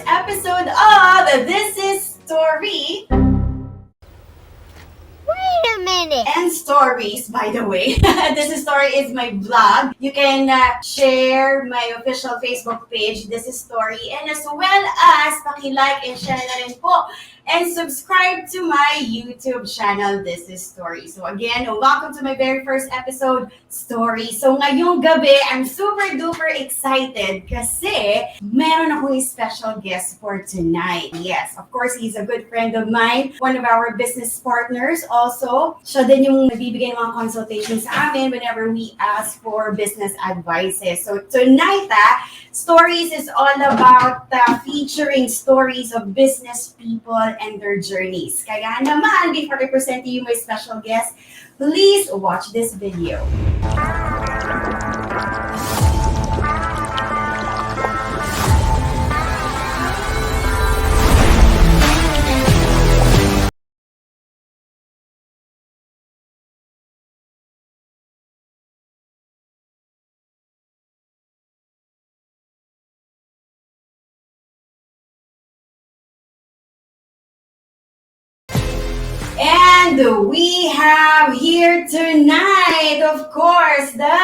episode of This is Tori Wait a minute. and Stories, by the way. This is Tori is my vlog. You can share my official Facebook page, This is Tori, and as well as paki-like and share na rin po and subscribe to my YouTube channel, This is Story. So again, welcome to my very first episode, Story. So ngayong gabi, I'm super duper excited kasi meron akong special guest for tonight. Yes, of course, he's a good friend of mine, one of our business partners also. Siya din yung nagbibigay ng mga consultations sa amin whenever we ask for business advices. So tonight, Stories is all about featuring stories of business people and their journeys. Kaya naman, before I present to you my special guest, please watch this video. And we have here tonight, of course, the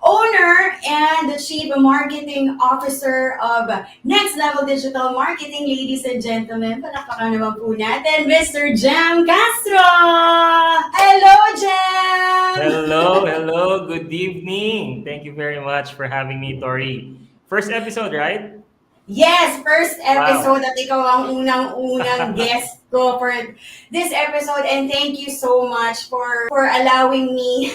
owner and the Chief Marketing Officer of Next Level Digital Marketing, ladies and gentlemen. Palakpakan naman po natin, Mr. Jem Castro! Hello, Jem! Hello, good evening. Thank you very much for having me, Tori. First episode, right? Yes, first episode at ikaw ang unang-unang guest ko for this episode, and thank you so much for allowing me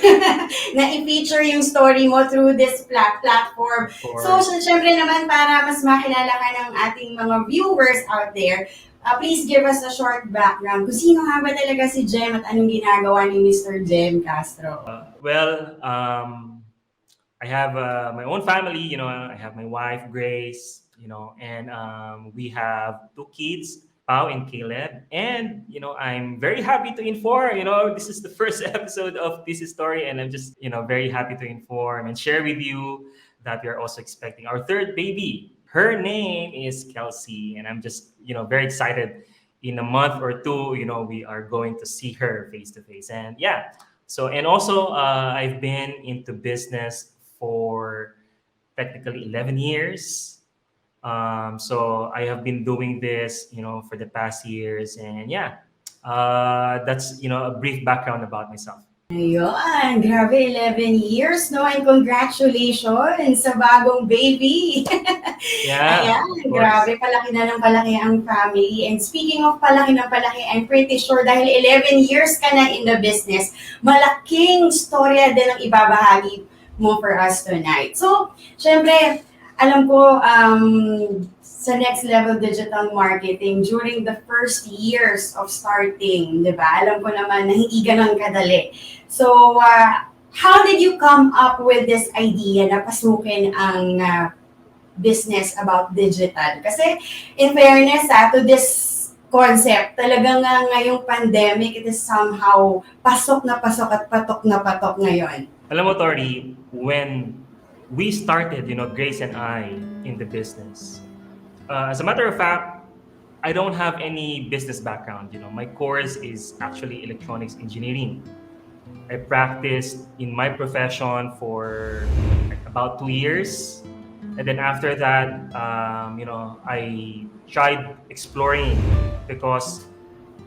na i-feature yung story mo through this platform. So, syempre naman para mas makilala ka ng ating mga viewers out there, please give us a short background kung sino nga ba talaga si Jem at anong ginagawa ni Mr. Jem Castro. I have my own family, I have my wife, Grace, and we have two kids, Pau and Caleb. And, I'm very happy to inform, this is the first episode of This is Story, and I'm just, very happy to inform and share with you that we are also expecting our third baby. Her name is Kelsey, and I'm just, very excited. In a month or two, we are going to see her face to face. And yeah, and also I've been into business for technically 11 years. So I have been doing this, for the past years, and yeah, that's a brief background about myself. Ayun, grabe, 11 years, no? And congratulations sa bagong baby. Yeah, Ayan, grabe, palaki na ng palaki ang family. And speaking of palaki ng palaki, I'm pretty sure dahil 11 years ka na in the business, malaking storya din ang ibabahagi mo for us tonight. So, syempre, alam ko, sa Next Level Digital Marketing, during the first years of starting, di ba? Alam ko naman na hindi ganun kadali. So, how did you come up with this idea na pasukin ang business about digital? Kasi, in fairness, to this concept, talagang ngayong pandemic, it is somehow pasok na pasok at patok na patok ngayon. Alam mo, Tori, when we started, Grace and I, in the business, as a matter of fact, I don't have any business background. My course is actually electronics engineering. I practiced in my profession for about 2 years. And then after that, I tried exploring because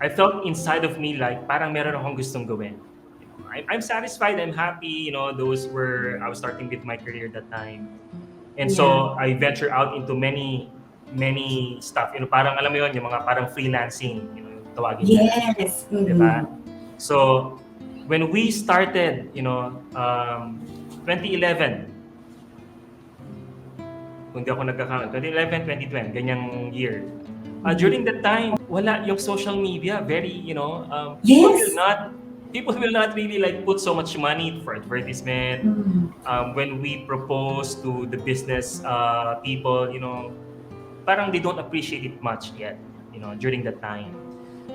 I felt inside of me like parang meron akong gustong gawin. I'm satisfied, I'm happy, I was starting with my career that time. And so I venture out into many stuff. Parang alam mo yun, yung mga parang freelancing, tawagin nila. Yes. Diba? So, when we started, 2011, kung di ako nagkakamali, 2011, 2012, ganyang year. During that time, wala yung social media, very, people will not really like put so much money for advertisement. When we propose to the business people, parang they don't appreciate it much yet, during that time.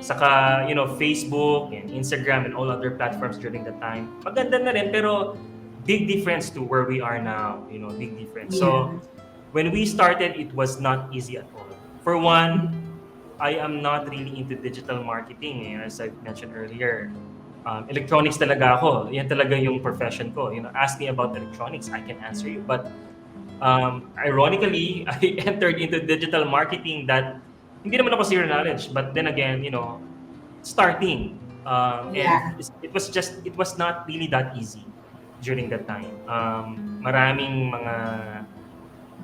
Saka, Facebook and Instagram and all other platforms during that time. Maganda na rin, pero big difference to where we are now, big difference. Yeah. So, when we started, it was not easy at all. For one, I am not really into digital marketing. As I mentioned earlier, electronics talaga ako. Yan talaga yung profession ko. Ask me about electronics, I can answer you. But ironically, I entered into digital marketing that hindi naman ako zero knowledge. But then again, starting. And Yeah. it was not really that easy during that time. Maraming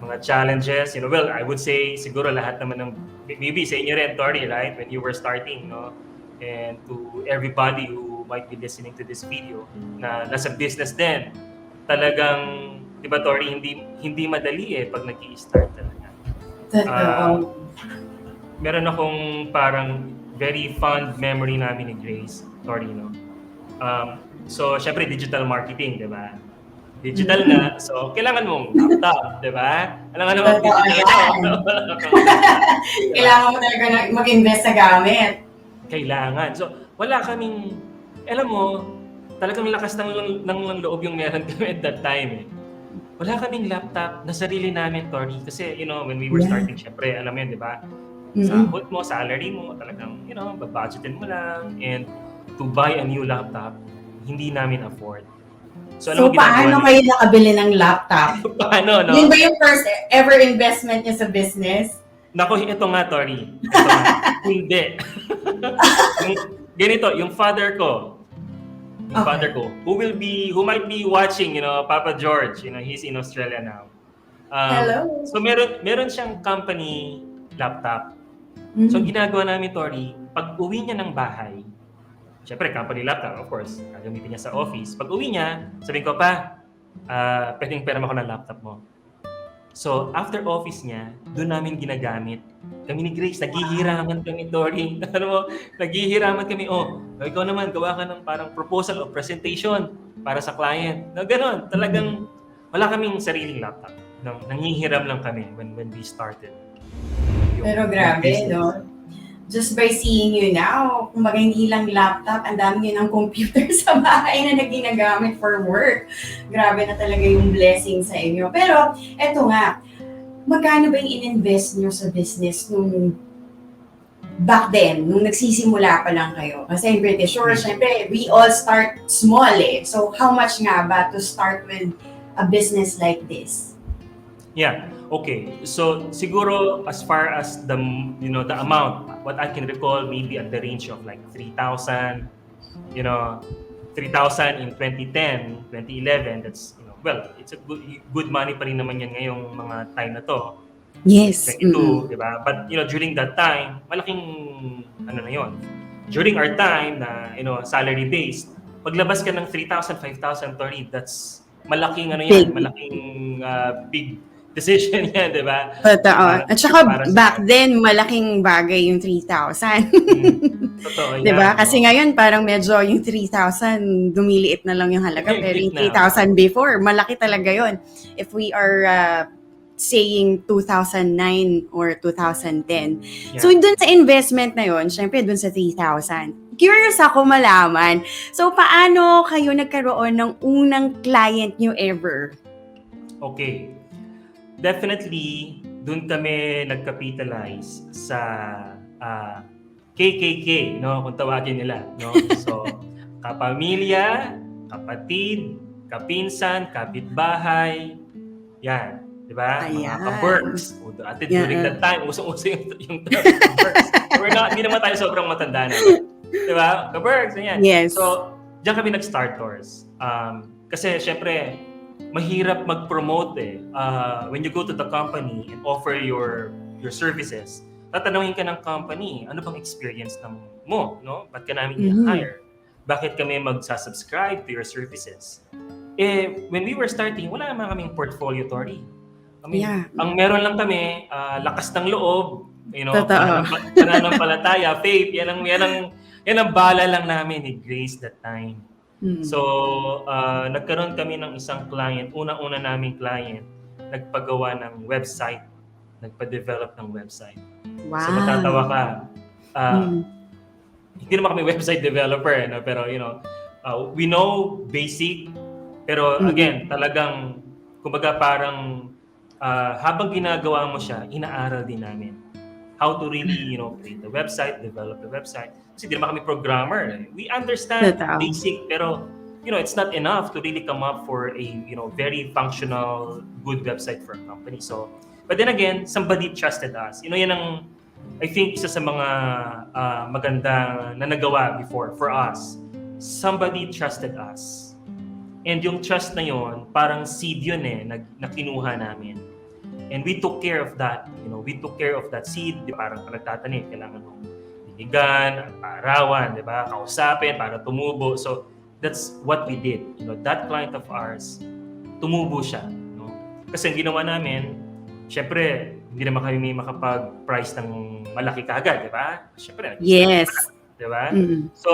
mga challenges, well, I would say siguro lahat naman ng, maybe sa inyo rin, Tori, right? When you were starting, no? And to everybody who might be listening to this video na nasa business din, talagang, di ba, Tori, hindi madali pag nag-i-start talaga. Totoo. Meron akong parang very fond memory namin ni Grace, Tori, no? So, syempre, digital marketing, di ba? Digital na, so kailangan mong laptop, di ba? Alam nga naman, Totoo digital yan. na, wala kang laptop. Diba? Kailangan mo talaga mag-invest sa gamit. Kailangan. So, wala kaming, alam mo, talagang lakas ng loob yung meron kami at that time. Wala kaming laptop na sarili namin, Tori. Kasi, when we were starting, syempre, alam mo yun, di ba? Sahod mo, salary mo, talagang, babudgetin mo lang. And to buy a new laptop, hindi namin afford. So paano kayo nakabili ng laptop? Paano, no? Yun ba yung first ever investment niya sa business? Nako, ito nga, Tori. Hindi. Ganito, yung father ko, who might be watching, Papa George, he's in Australia now. Hello. So meron siyang company laptop. So ginagawa namin, Tori, pag uwi niya ng bahay, syempre, company laptop, of course, gagamitin niya sa office. Pag uwi niya, sabihin ko, pa, pwedeng pera mo ko ng laptop mo. So, after office niya, doon namin ginagamit. Kami ni Grace, naghihiraman kami, Tori. Naghihiraman kami, ikaw naman, gawa ka ng parang proposal o presentation para sa client. Ganon, talagang wala kaming sariling laptop. Nangihiram lang kami when we started. Pero grabe, no? Just by seeing you now, kumbaga hindi lang laptop, ang dami nyo ng computer sa bahay na ginagamit for work. Grabe na talaga yung blessing sa inyo. Pero, eto nga, magkano ba yung in-invest nyo sa business nung back then, nung nagsisimula pa lang kayo? Kasi I'm pretty sure, syempre, we all start small So, how much nga ba to start with a business like this? Yeah. Okay. So siguro as far as the the amount, what I can recall, maybe at the range of like 3,000, 3,000 in 2010, 2011. That's well, it's a good money pa rin naman yan ngayong mga time na to. Yes. 22, di ba? But during that time, malaking na yon. During our time na salary based, paglabas ka ng 3,000, 5,000, 30, that's malaking yan, malaking big decision yan, di ba? Totoo. At saka back then, malaking bagay yung 3,000. Totoo yan. Di ba? Kasi ngayon, parang medyo yung 3,000, dumiliit na lang yung halaga. Pero yung 3,000 before, malaki talaga yon. If we are saying 2009 or 2010. Yeah. So, dun sa investment na yon, syempre dun sa 3,000. Curious ako malaman. So, paano kayo nagkaroon ng unang client nyo ever? Okay. Definitely, doon kami nag-capitalize sa KKK, kung tawagin nila. So, kapamilya, kapatid, kapinsan, kapitbahay, yan. Diba? Mga ka-works. At during that time, usong-uso yung ka-works. Hindi naman tayo sobrang matanda na. Diba? Ka-works, yan. Yes. So, diyan kami nag-start tours. Kasi, syempre, mahirap mag-promote when you go to the company and offer your services, tatanungin ka ng company, ano bang experience mo, no? Ba't ka namin i-hire? Bakit kami mag-subscribe to your services? When we were starting, wala naman kaming portfolio, Tori. Ang meron lang kami, lakas ng loob, pananampalataya, faith, yan ang bala lang namin ni Grace that time. So, nagkaroon kami ng isang client, unang-una naming client, nagpagawa ng website, nagpa-develop ng website. Wow. So, matatawa ka. Hindi naman kami website developer, pero we know basic, pero again, talagang, kumbaga parang habang ginagawa mo siya, inaaral din namin how to really, create the website, develop the website. Kasi di naman kami programmer. We understand Totoo. basic, pero, it's not enough to really come up for a, very functional, good website for a company. So, but then again, somebody trusted us. Yan ang, I think, isa sa mga maganda na nagawa before for us. Somebody trusted us. And yung trust na yon, parang seed yun na kinuha namin. And we took care of that. We took care of that seed. Parang nagtatanim, kailangan mong dinigan, paarawan, di ba? Kausapin para tumubo. So, that's what we did. That client of ours, tumubo siya. Kasi ang ginawa namin, syempre, hindi naman kami makapag-price ng malaki kaagad, di ba? Syempre, Yes. di ba? Mm. So,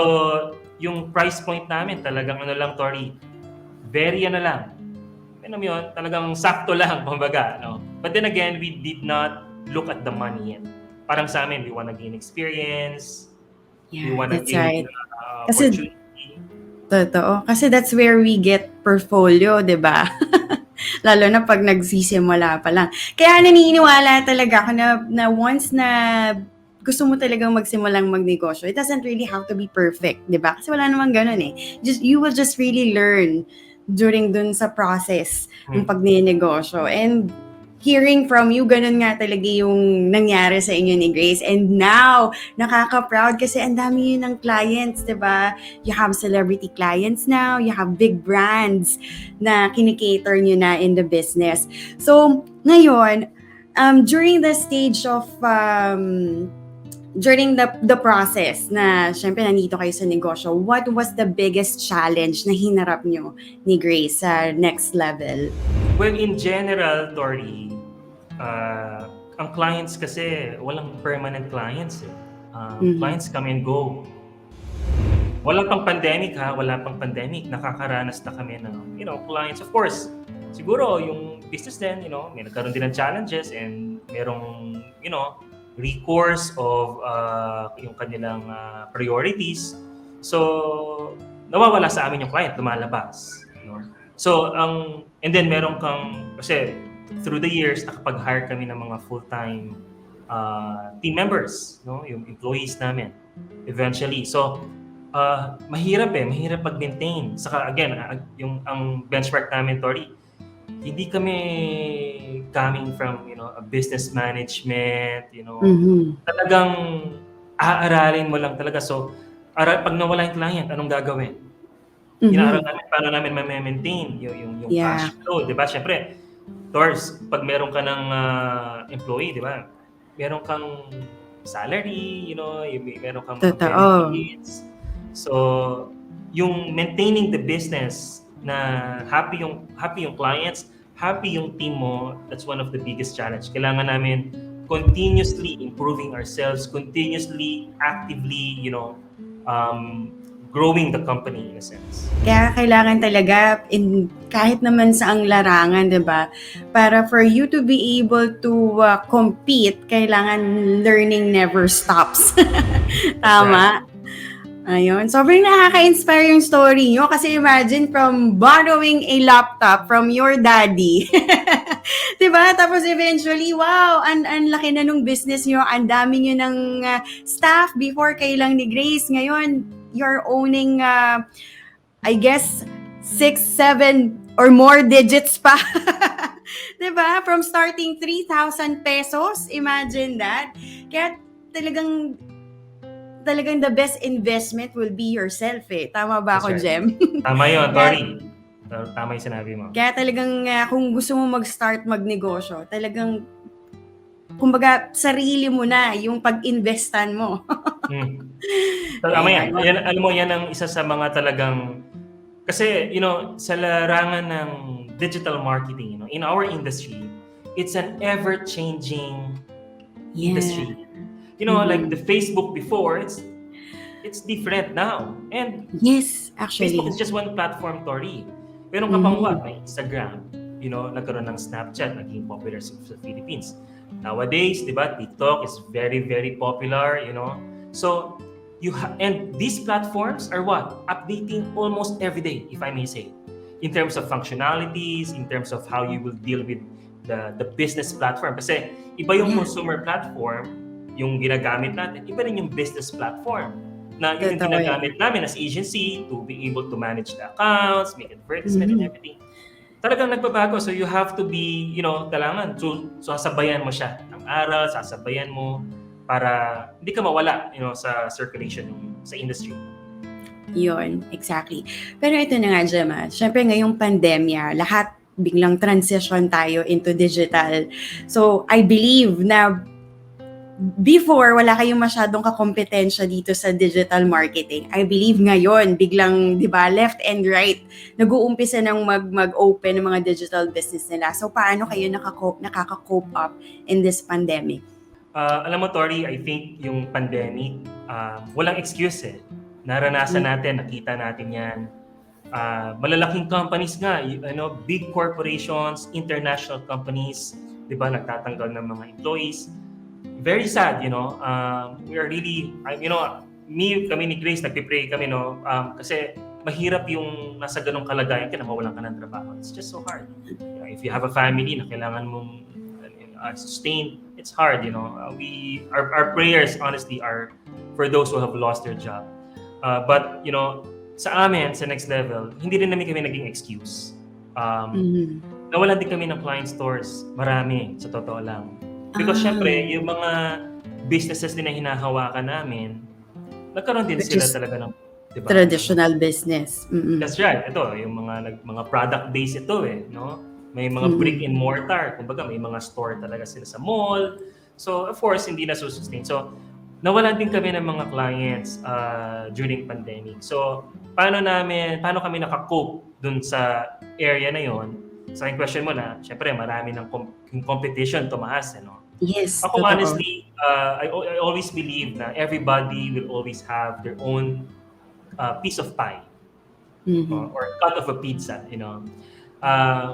yung price point namin, talagang lang, Tori, very lang. Alam mo yun, talagang sakto lang, kumbaga. But then again, we did not look at the money yet. Parang sa amin, we want to gain experience. We Yeah, want to that's gain right. Kasi, opportunity. totoo. Kasi that's where we get portfolio, di ba? Lalo na pag nagsisimula pa lang. Kaya naniniwala talaga ako na once na gusto mo talagang magsimulang magnegosyo, it doesn't really have to be perfect, di ba? Kasi wala namang ganun eh. You will just really learn during dun sa process ng pagnenegosyo. And hearing from you, ganun nga talaga yung nangyari sa inyo ni Grace. And now, nakaka-proud kasi ang dami yun ng clients, di ba? You have celebrity clients now, you have big brands na kinikater nyo na in the business. So, ngayon, during the stage of during the process na syempre nandito kayo sa negosyo, what was the biggest challenge na hinarap nyo ni Grace sa next level? Well, in general, Tori, ang clients kasi, walang permanent clients eh. Clients come and go. Wala pang pandemic wala pang pandemic. Nakakaranas na kami ng, clients. Of course, siguro yung business din, may nagkaroon din ng challenges and merong, recourse of yung kanilang priorities. So, nawawala sa amin yung client, lumalabas. So, and then meron kang, kasi through the years, nakapag-hire kami ng mga full-time team members, yung employees namin, eventually. So, mahirap mag-maintain. Saka again, ang benchmark namin, Tori, hindi kami coming from, a business management, talagang aaralin mo lang talaga. So, pag nawala yung client, anong gagawin? Inaaral namin paano namin ma-maintain yung cash flow, di ba? Siyempre, Tors, pag meron ka ng employee, di ba? Meron kang salary, meron kang benefits. So, yung maintaining the business na happy yung clients, happy yung team mo, that's one of the biggest challenge. Kailangan namin continuously improving ourselves, continuously, actively, growing the company in a sense. Kaya kailangan talaga, kahit naman sa ang larangan, di ba? Para for you to be able to compete, kailangan learning never stops. Tama? Ayun. Sobrang nakaka-inspire yung story nyo kasi imagine from borrowing a laptop from your daddy. Diba? Tapos eventually, wow, ang laki na nung business nyo. Ang dami nyo ng staff before kayo lang ni Grace. Ngayon, you're owning, I guess, 6, 7 or more digits pa. Diba? From starting 3,000 pesos. Imagine that. Kaya talagang the best investment will be yourself eh. Tama ba ako, Jem? Tama yun, Tori. Tama yung sinabi mo. Kaya talagang kung gusto mo mag-start magnegosyo, talagang kumbaga sarili mo na yung pag-investan mo. Tama yan. Alam mo, yan ang isa sa mga talagang kasi, sa larangan ng digital marketing, in our industry, it's an ever-changing industry. Like the Facebook before, it's different now. And yes, actually. Facebook is just one platform, Tori. Pero kapag may Instagram, nagkaroon ng Snapchat, naging popular sa Philippines. Nowadays, di ba, TikTok is very, very popular, So, and these platforms are what? Updating almost every day, if I may say. In terms of functionalities, in terms of how you will deal with the business platform. Kasi iba yung consumer platform, yung ginagamit natin, iba rin yung business platform na yun yung Totoo yan. ginagamit namin as agency to be able to manage the accounts, make advertisement and everything. Talagang nagbabago. So you have to be, kailangan sasabayan mo siya ng aral, sasabayan mo para hindi ka mawala, sa circulation sa industry. Yun, exactly. Pero ito na nga, Gemma. Siyempre ngayong pandemya, lahat biglang transition tayo into digital. So, I believe na before, wala kayong masyadong kakompetensya dito sa digital marketing. I believe ngayon, biglang, di ba, left and right, nag-uumpisa ng mag-open ng mga digital business nila. So, paano kayo nakaka-cope up in this pandemic? Alam mo, Tori, I think yung pandemic, walang excuse eh. Naranasan natin, nakita natin yan. Malalaking companies nga, big corporations, international companies, di ba, nagtatanggal ng mga employees. Very sad, we are really, kami ni Grace, nagpipray kami, kasi mahirap yung nasa ganong kalagayan ka na mawalan ka ng trabaho. It's just so hard. If you have a family na kailangan mong sustain, it's hard, our prayers, honestly, are for those who have lost their job. But, sa amin, sa next level, hindi rin namin kami naging excuse. Nawalan din kami ng client stores. Marami, sa totoo lang. Because syempre, yung mga businesses din na hinahawakan namin, nagkaroon din sila talaga ng, diba? Traditional business. That's right. Ito, yung mga product-based ito no? May mga brick and mortar. Kumbaga, may mga store talaga sila sa mall. So, of course, hindi na sustain. So, nawalan din kami ng mga clients during pandemic. So, paano kami nakakope dun sa area na yon? Sa question mo na, syempre, marami ng competition tumaas, Yes. Ako, honestly, I always believe na everybody will always have their own piece of pie or cut of a pizza,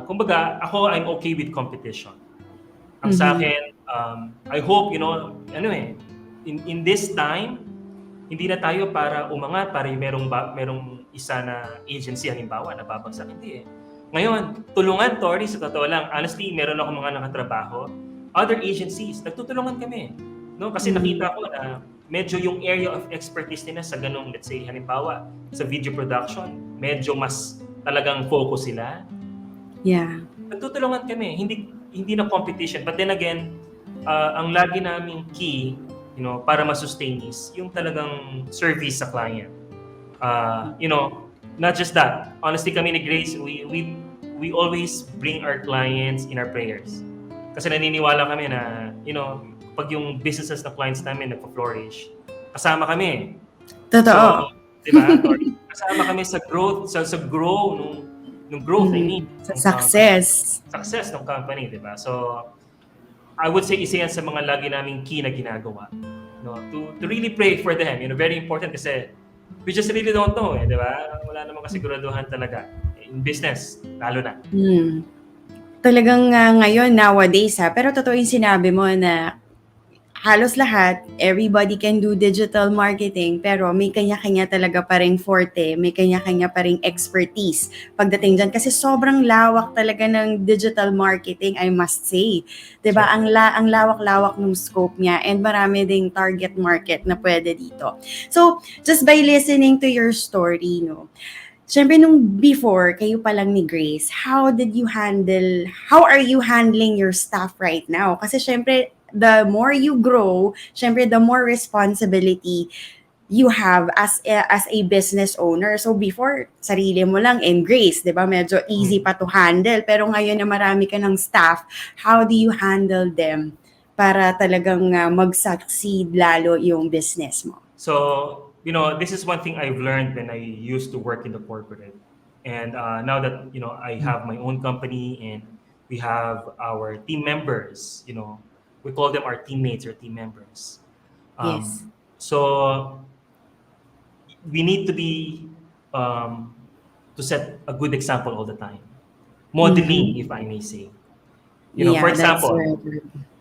kumbaga, ako, I'm okay with competition. Ang sa akin, I hope, in this time, hindi na tayo para umangat, para merong isa na agency, halimbawa, na babagsak. Hindi eh. Ngayon, tulungan, Tori, sa totoo lang. Honestly, meron ako mga nakatrabaho. Other agencies, nagtutulungan kami. No? Kasi nakita ko na medyo yung area of expertise nila sa ganung, let's say, halimbawa, sa video production, medyo mas talagang focus sila. Yeah. Nagtutulungan kami. Hindi na competition. But then again, ang lagi naming key, para ma-sustain is yung talagang service sa client. Not just that. Honestly, kami ni Grace, we always bring our clients in our prayers. Kasi naniniwala kami na, pag yung businesses na clients namin nagpa-flourish, kasama kami. Totoo. So, di ba? Kasama kami sa growth, sa grow nung growth, sa success. Success ng company, di ba? So, I would say isa yan sa mga lagi naming key na ginagawa. To really pray for them. Very important kasi we just really don't know, di ba? Wala namang kasiguraduhan talaga. In business, lalo na. Talagang ngayon, nowadays, pero totoo yung sinabi mo na halos lahat, everybody can do digital marketing, pero may kanya-kanya talaga pa ring forte, may kanya-kanya pa ring expertise pagdating dyan. Kasi sobrang lawak talaga ng digital marketing, I must say. Diba? Sure. Ang lawak-lawak ng scope niya and marami ding target market na pwede dito. So, just by listening to your story, Siyempre, nung before, kayo pa lang ni Grace, how are you handling your staff right now? Kasi siyempre, the more you grow, siyempre, the more responsibility you have as a business owner. So before, sarili mo lang and Grace, di ba? Medyo easy pa to handle. Pero ngayon na marami ka ng staff, how do you handle them para talagang mag-succeed lalo yung business mo? So, this is one thing I've learned when I used to work in the corporate. And now that, I have my own company and we have our team members, we call them our teammates or team members. Yes. So, we need to be, to set a good example all the time. Modeling, if I may say. For example,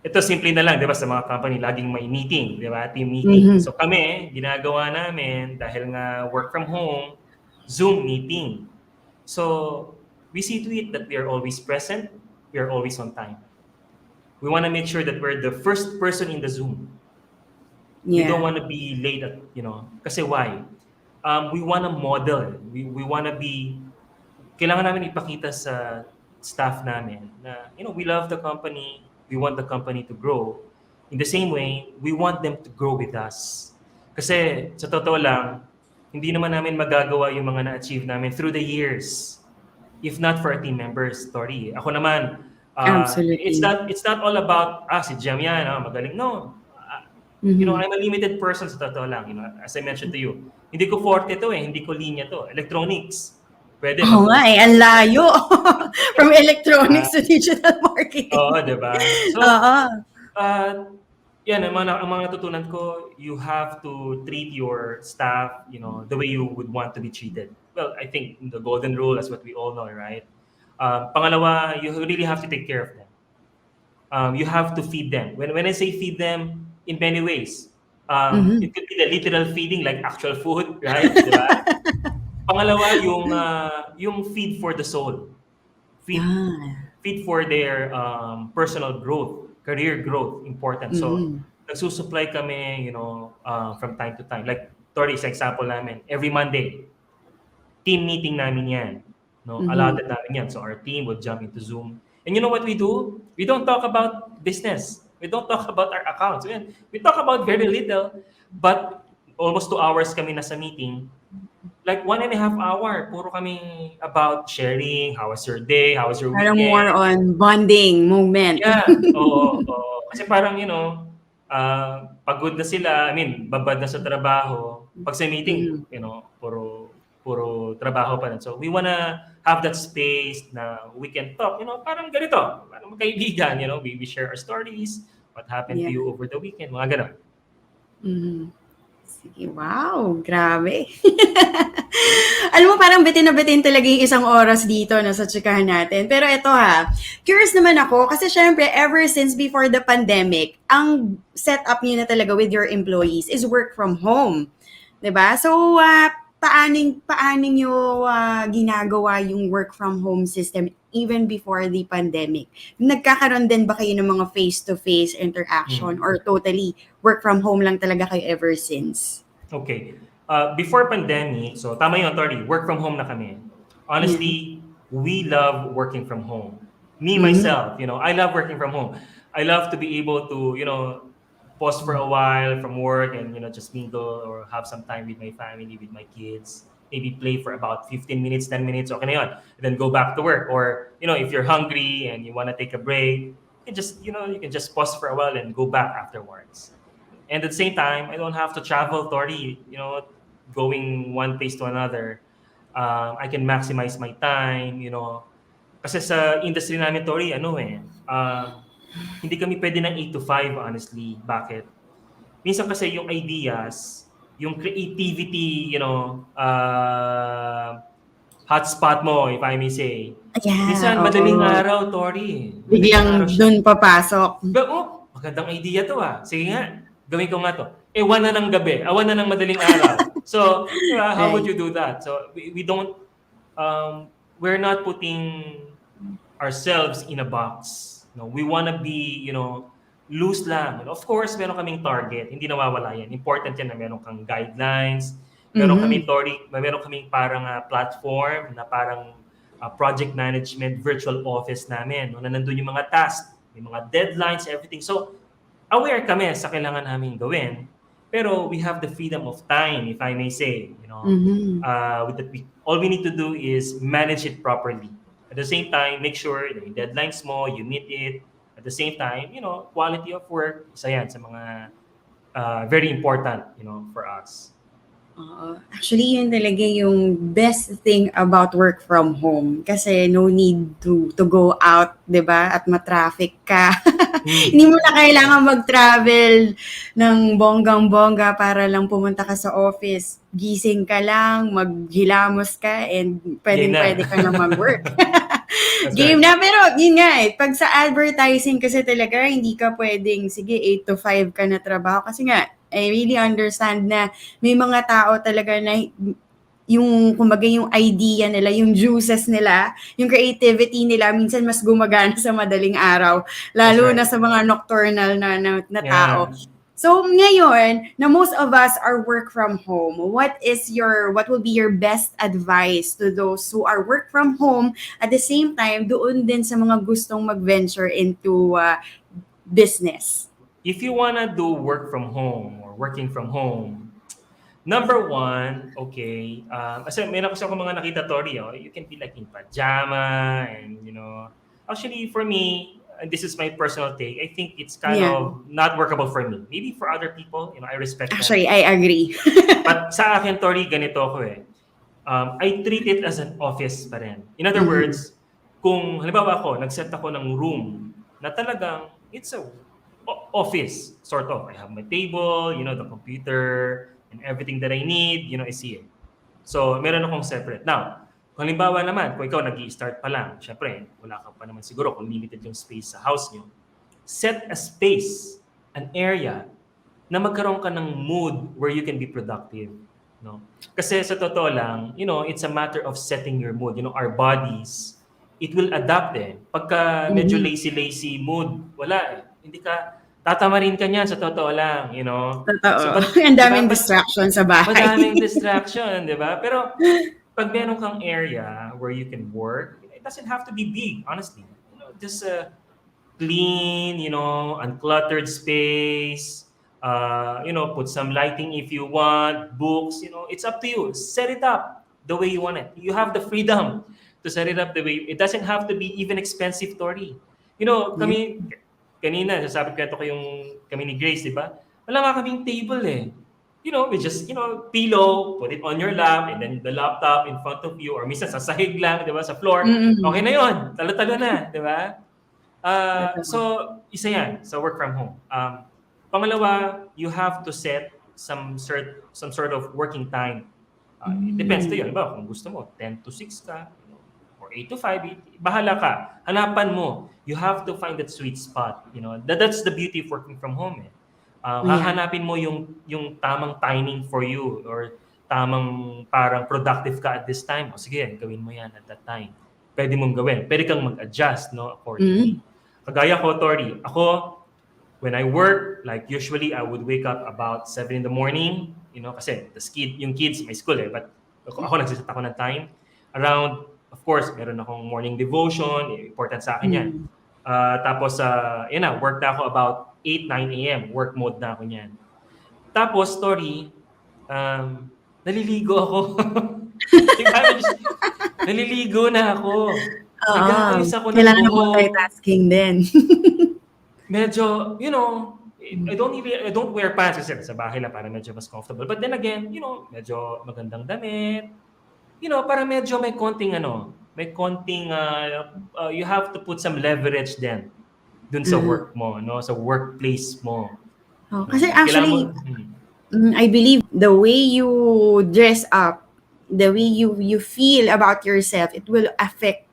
ito simple na lang, di ba, sa mga company, laging may meeting, di ba, team meeting. So kami, ginagawa namin, dahil nga work from home, Zoom meeting. So we see to it that we are always present, we are always on time. We want to make sure that we're the first person in the Zoom. We don't Yeah. want to be late at, kasi why? We want to model. We want to be, kailangan namin ipakita sa staff namin na, we love the company, we want the company to grow. In the same way, we want them to grow with us. Kasi sa totoo lang, hindi naman namin magagawa yung mga na-achieve namin through the years if not for our team members, Tori. Ako naman, it's Absolutely. not all about, si Jem yan, magaling. No. Mhm. I'm a limited person sa totoo lang. As I mentioned to you, hindi ko forte to hindi ko linya to. Electronics. Pwede Oo nga eh, ang layo. From Ah, electronics to digital oo, marketing. di ba? So, Oo. uh, yan, ang mga natutunan ko, you have to treat your staff, the way you would want to be treated. Well, I think the golden rule is what we all know, right? Pangalawa, you really have to take care of them. You have to feed them. When I say feed them, in many ways, Mhm. it could be the literal feeding, like actual food, right? Di ba? Pangalawa, yung feed for the soul. Feed Ah. feed for their personal growth, career growth, important. So, Mhm. nagsusupply kami, from time to time. Like, Tori, sa example namin, every Monday, team meeting namin yan. No, Mhm. allotted namin yan. So our team would jump into Zoom. And you know what we do? We don't talk about business. We don't talk about our accounts. We talk about very little, but almost 2 hours kami nasa meeting. Like 1.5 hour, puro kami about sharing, how was your day, how was your Parang more weekend. on bonding moment. Yeah, oo, oo. Kasi parang, pagod na sila, I mean, babad na sa trabaho. Pag sa meeting, Mhm. puro puro trabaho pa rin. So we wanna have that space na we can talk, parang ganito, parang magkaibigan, we share our stories, what happened to Yeah. you over the weekend, mga ganun. Mhm. Sige, wow, grabe. Alam mo, parang bitin na bitin talaga yung isang oras dito na sa tsikahan natin. Pero ito curious naman ako kasi syempre ever since before the pandemic, ang setup niyo na talaga with your employees is work from home. 'Di ba? So, paano niyo ginagawa yung work from home system even before the pandemic? Nagkakaroon din ba kayo ng mga face-to-face interaction Mm. or totally work from home lang talaga kayo ever since? Okay. Before pandemic, so tama yun, Tori, work from home na kami. Yeah. Honestly, we love working from home. Me, Mhm. myself, I love working from home. I love to be able to, pause for a while from work and, just mingle or have some time with my family, with my kids. Maybe play for about 15 minutes, 10 minutes, okay na yun. And then go back to work. Or, if you're hungry and you want to take a break, you can just pause for a while and go back afterwards. And at the same time, I don't have to travel, Tori, going one place to another. I can maximize my time, Kasi sa industry namin, Tori, hindi kami pwede ng 8 to 5, honestly. Bakit? Minsan kasi yung ideas, yung creativity, hotspot mo, if I may say. Yeah, Minsan, madaling oo. araw, Tori. Madaling araw Biglang siya. dun papasok. Magandang idea to Sige nga, gawin ko nga to. 1 na ng gabi, 1 na ng madaling araw. So, how would Right. you do that? So, we don't, we're not putting ourselves in a box. No, we want to be, loose lang. And of course, meron kaming target. Hindi nawawala yan. Important yan na meron kang guidelines. Meron kami, Mhm. Tori, meron kaming parang platform na parang project management virtual office namin. No, na nandun yung mga tasks, may mga deadlines, everything. So, aware kami sa kailangan namin gawin. Pero we have the freedom of time, if I may say. Mhm. All we need to do is manage it properly. At the same time, make sure na yung deadlines mo, you meet it. At the same time, quality of work, isa yan sa mga very important, for us. Oo. Actually, yun talaga yung best thing about work from home. Kasi no need to go out, 'di ba? At matraffic ka. Hindi mo na kailangan mag-travel ng bonggang-bongga para lang pumunta ka sa office. Gising ka lang, maghilamos ka, and Game na. pwedeng-pwede ka na mag-work. That's Game right. na, pero yun nga pag sa advertising kasi talaga, hindi ka pwedeng, sige, 8 to 5 ka na trabaho. Kasi nga, I really understand na may mga tao talaga na yung, kumbaga, yung idea nila, yung juices nila, yung creativity nila, minsan mas gumagana sa madaling araw, That's lalo na right. sa mga nocturnal na tao. Yeah. So ngayon, na most of us are work from home, what will be your best advice to those who are work from home at the same time doon din sa mga gustong mag-venture into business? If you wanna do work from home or working from home, number one, okay, kasi meron kasi ako mga nakita, Tori, you can be like in pajama and, actually for me, and this is my personal take, I think it's kind Yeah. of not workable for me. Maybe for other people, I respect that. Actually, I agree. But sa akin, Tori, ganito ako eh. I treat it as an office pa rin. In other Mhm. words, kung halimbawa ako, nag-set ako ng room na talagang it's a office, sort of. I have my table, the computer, and everything that I need, I see it. So, meron akong separate. Now, kung halimbawa naman, kung ikaw nag-i-start pa lang, syempre, wala ka pa naman siguro kung limited yung space sa house nyo, set a space, an area, na magkaroon ka ng mood where you can be productive. No? Kasi sa totoo lang, it's a matter of setting your mood. Our bodies, it will adapt eh. Pagka medyo lazy mood, wala eh. Hindi ka, tatamarin ka niyan sa totoo lang, Totoo. So, but, Ang daming diba, distraction sa bahay. madaming distraction, di ba? Pero pag meron kang area where you can work, it doesn't have to be big, honestly. Just a clean, uncluttered space, put some lighting if you want, books, it's up to you. Set it up the way you want it. You have the freedom to set it up the way. It doesn't have to be even expensive, Tori. Kami, kanina, sasabi ko kami ni Grace, di ba? Wala nga kaming table eh. We just, pillow, put it on your lap, and then the laptop in front of you, or minsan sa sahig lang, di ba, sa floor. Okay na yun. Talo-talo na, di ba? So, isa yan sa work from home. Pangalawa, you have to set some sort of working time. It depends to you. Diba? Kung gusto mo, 10 to 6 ka, or 8 to 5, bahala ka. Hanapan mo. You have to find that sweet spot. That's the beauty of working from home. Hahanapin mo yung tamang timing for you, or tamang parang productive ka at this time. O sige, gawin mo yan at that time. Pwede mong gawin. Pwede kang mag-adjust, accordingly. Kagaya ko, Tori, ako, when I work, like usually I would wake up about 7 in the morning, kasi yung kids, may school eh, but ako nagsiset ako ng time. Around, of course, meron akong morning devotion, important sa akin yan. Tapos, work na ako about 8, 9 a.m. Work mode na ako niyan. Tapos, Tori, naliligo ako. Naliligo na ako. Nag-aayos ako ng Kailangan buhok. multitasking din. Medyo, I don't wear pants kasi sa bahay lang para medyo mas comfortable. But then again, medyo magandang damit. Para medyo may konting you have to put some leverage then dun sa work mo, sa workplace mo. Kasi actually, I believe the way you dress up, the way you feel about yourself, it will affect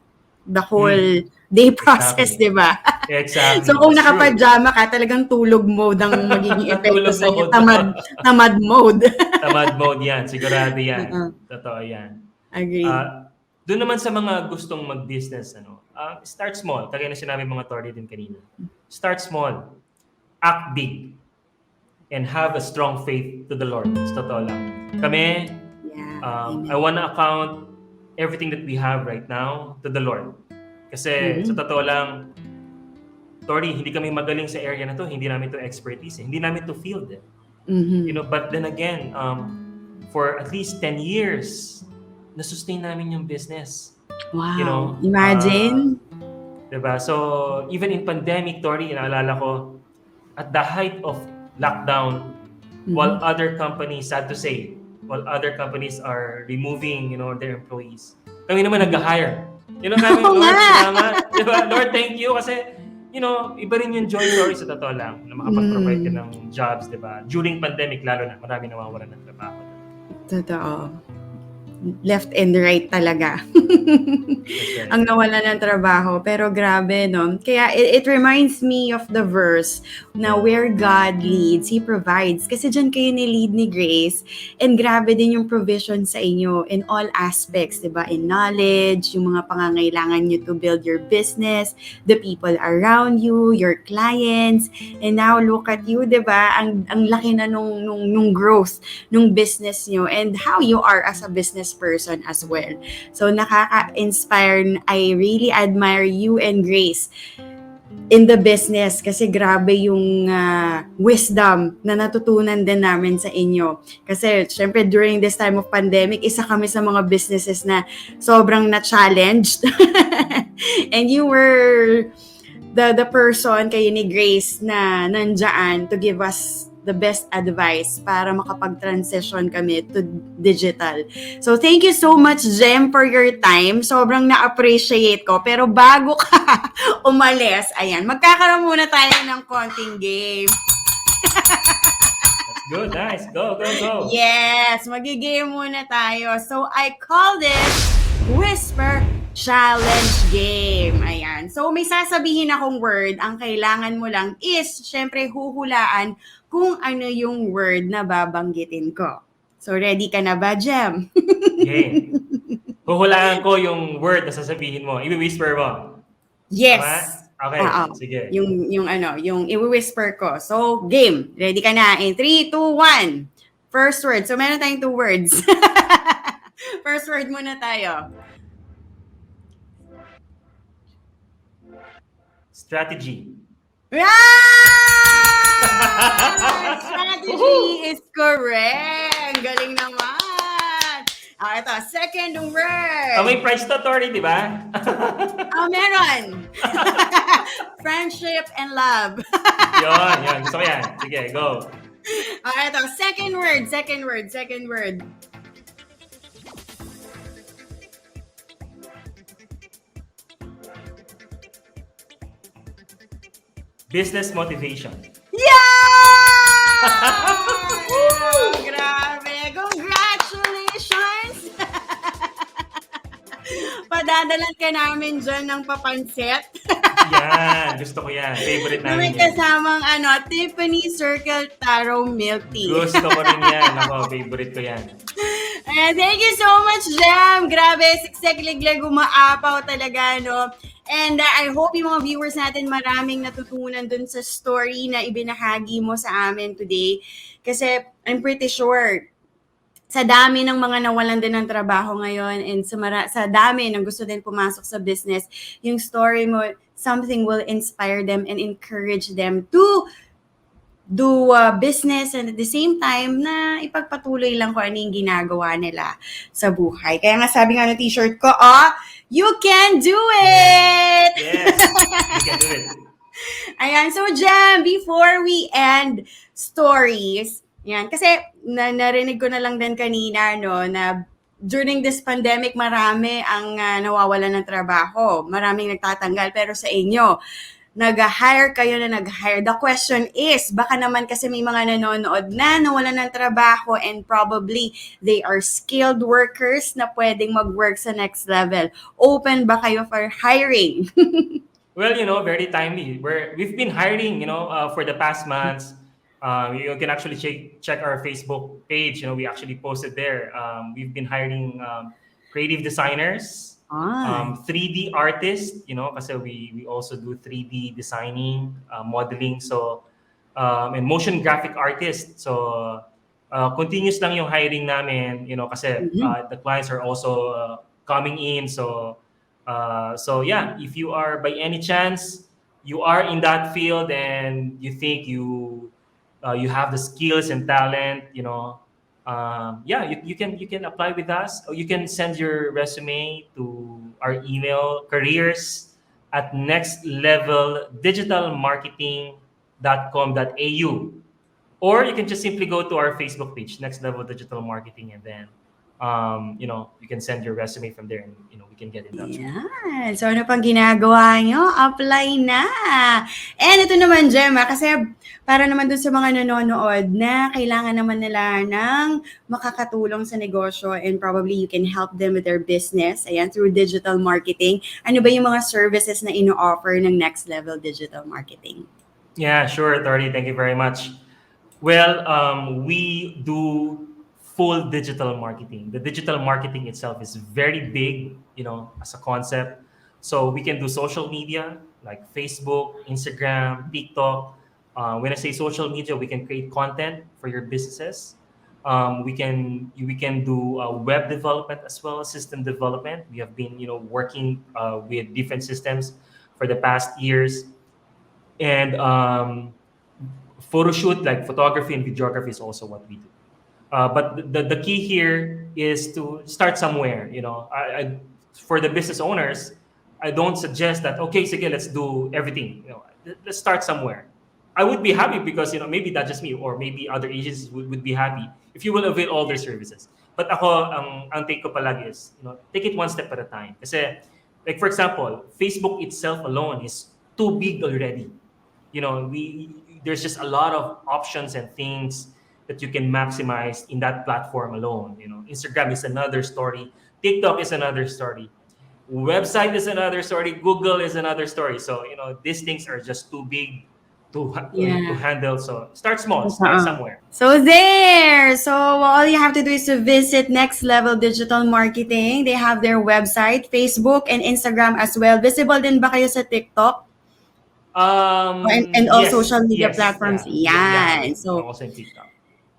the whole day process, Exactly. di ba? Exactly. So kung That's true. naka-pajama ka, talagang tulog mode ang magiging epekto Tulog sa iyo. mode. Tamad mode. Tamad mode yan. Sigurado yan. Totoo yan. Agree. Doon naman sa mga gustong mag-business, start small. Kagaya na sinabi mga Tori din kanina. Start small. Act big. And have a strong faith to the Lord. Sa totoo lang. Kami, I wanna account everything that we have right now to the Lord. Kasi sa totoo lang, Tori, hindi kami magaling sa area na to. Hindi namin to expertise. Hindi namin to field. But then again, for at least 10 years, na-sustain namin yung business. Wow. Imagine. Diba? So, even in pandemic, Tori, naalala ko, at the height of lockdown, while other companies, sad to say, while other companies are removing, their employees, kami naman nag-hire. Kami, Lord, salamat. Diba? Lord, thank you. Kasi, iba rin yung joy, Tori, sa totoo lang, na makapag-provide ka ng jobs, diba? During pandemic, lalo na, marami nawawalan ng trabaho. Totoo. left and right talaga. That's right. Ang nawala ng trabaho. Pero grabe, no? Kaya it reminds me of the verse na where God leads, He provides. Kasi dyan kayo ni-lead ni Grace. And grabe din yung provision sa inyo in all aspects, di ba? In knowledge, yung mga pangangailangan nyo to build your business, the people around you, your clients. And now, look at you, di ba? Ang laki na nung growth nung business nyo and how you are as a business person as well. So, nakaka-inspire. I really admire you and Grace in the business kasi grabe yung wisdom na natutunan din namin sa inyo. Kasi, syempre, during this time of pandemic, isa kami sa mga businesses na sobrang na-challenged. And you were the person, kayo ni Grace, na nandyan to give us the best advice para makapag-transition kami to digital. So, thank you so much, Jem, for your time. Sobrang na-appreciate ko. Pero bago ka umalis, ayan, magkakaroon muna tayo ng konting game. That's good. Nice. Go. Yes, magigame muna tayo. So, I call this Whisper Challenge Game. Ayan. So, may sasabihin akong word. Ang kailangan mo lang is, syempre, huhulaan kung ano yung word na babanggitin ko. So, ready ka na ba, Jem? Game. Huhulaan ko yung word na sasabihin mo. I-whisper mo. Yes. Tama? Okay. Oo. Sige. Yung i-whisper ko. So, game. Ready ka na? In 3, 2, 1. First word. So, meron tayong 2 words. First word muna tayo. Strategy. Strategy is correct. Galing naman. Ito, second word. May price to, Tori, di ba? Meron. Friendship and love. Yun. Gusto ko yan. Sige, go. Ito, second word. Business motivation. Yeah! Grabe. Congratulations! Padadalan ka namin dyan ng papansit. Yan. Gusto ko yan. Favorite May namin yan. kasamang Tiffany Circle Taro Milk Tea. Gusto ko rin yan. Ako, favorite ko yan. Thank you so much, Jem. Grabe, siksik-liglig, umaapaw talaga, no? And I hope yung mga viewers natin maraming natutunan dun sa story na ibinahagi mo sa amin today. Kasi I'm pretty sure sa dami ng mga nawalan din ng trabaho ngayon and sa dami ng gusto din pumasok sa business, yung story mo, something will inspire them and encourage them to do business and at the same time na ipagpatuloy lang kung ano yung ginagawa nila sa buhay. Kaya nga sabi nga ng t-shirt ko, you can do it! Yes, you can do it. Ayan, so Jem, before we end stories, yan, kasi narinig ko na lang din kanina, no, na during this pandemic, marami ang nawawalan ng trabaho. Maraming nagtatanggal, pero sa inyo, nag-hire kayo na nag-hire. The question is, baka naman kasi may mga nanonood na nawalan ng trabaho and probably they are skilled workers na pwedeng mag-work sa next level. Open ba kayo for hiring? Well, very timely. We've been hiring, for the past months. You can actually check our Facebook page. We actually posted there. We've been hiring creative designers, 3D artists, kasi we also do 3D designing, modeling, so and motion graphic artists. So continuous lang yung hiring namin, kasi the clients are also coming in. So yeah, if you are by any chance you are in that field and you think you have the skills and talent, yeah, you can apply with us, or you can send your resume to our email, careers@nextleveldigitalmarketing.com.au, or you can just simply go to our Facebook page, Next Level Digital Marketing, and then you can send your resume from there, and we can get in touch with you. Yan. So, ano pang ginagawa nyo? Apply na! And ito naman, Gemma, kasi para naman dun sa mga nanonood na kailangan naman nila ng makakatulong sa negosyo and probably you can help them with their business, ayan, through digital marketing. Ano ba yung mga services na ino-offer ng Next Level Digital Marketing? Yeah, sure, Tori. Thank you very much. Well, we do full digital marketing. The digital marketing itself is very big, as a concept. So we can do social media like Facebook, Instagram, TikTok. When I say social media, we can create content for your businesses. We can do web development as well as system development. We have been working with different systems for the past years, and photo shoot like photography and videography is also what we do. But the key here is to start somewhere. For the business owners, I don't suggest that, okay, sige, let's do everything. Let's start somewhere. I would be happy because maybe not just me or maybe other agencies would be happy if you will avail all their services. But ako, ang take ko palagi is, take it one step at a time. Kasi, like for example, Facebook itself alone is too big already. There's just a lot of options and things that you can maximize in that platform alone. Instagram is another story, TikTok is another story, website is another story, Google is another story. So these things are just too big to handle. So start small, start somewhere. So there. So all you have to do is to visit Next Level Digital Marketing. They have their website, Facebook, and Instagram as well. Visible din ba kayo sa TikTok? And all Yes, social media yes, platforms. yeah. Yan. So Also in TikTok.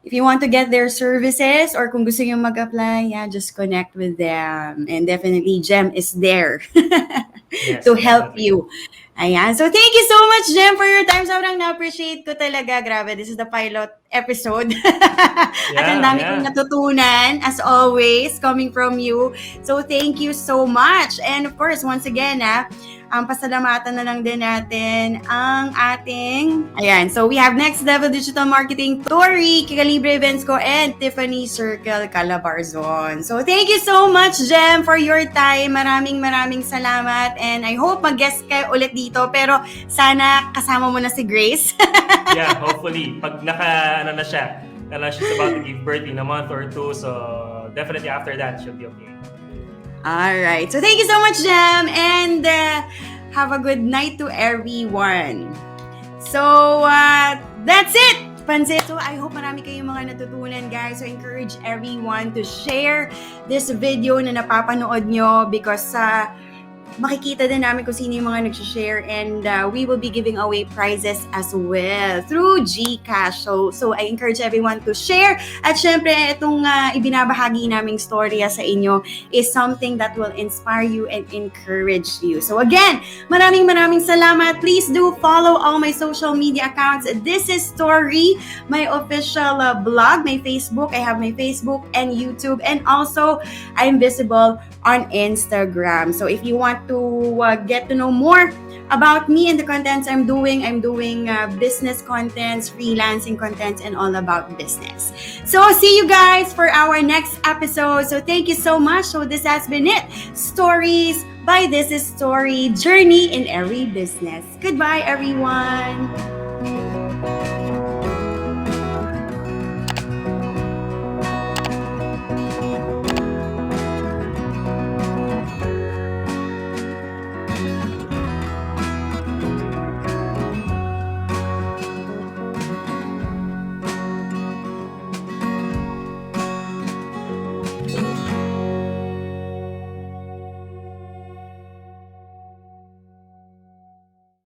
if you want to get their services or kung gusto nyo mag-apply, just connect with them. And definitely, Jem is there Yes, to help definitely. you. Ayan. So, thank you so much, Jem, for your time. Sobrang na-appreciate ko talaga. Grabe, this is the pilot episode. At ang dami kong natutunan, as always, coming from you. So, thank you so much. And of course, once again, pasalamatan na lang din natin ang ating, so we have Next Level Digital Marketing, Tori, Kikalibre Events Ko, and Tiffany Circle Calabarzon. So thank you so much, Jem, for your time. Maraming salamat, and I hope mag-guest kayo ulit dito, pero sana kasama mo na si Grace. Yeah, hopefully. Pag she's about to give birth in a month or two, so definitely after that, she'll be okay. Alright. So thank you so much, Jem. And have a good night to everyone. So that's it. Pansit. So I hope marami kayong mga natutunan, guys. So encourage everyone to share this video na napapanood nyo because makikita din namin kung sino yung mga nag-share, and we will be giving away prizes as well through GCash. So I encourage everyone to share. At syempre, itong ibinabahagi naming storya sa inyo is something that will inspire you and encourage you. So again, maraming salamat. Please do follow all my social media accounts. This is Tori, my official blog, my Facebook. I have my Facebook and YouTube, and also I'm visible on Instagram. So if you want to get to know more about me and the contents I'm doing business contents, freelancing contents, and all about business. So see you guys for our next episode. So thank you so much. So this has been it. Stories by This is Tori, journey in every business. Goodbye, everyone.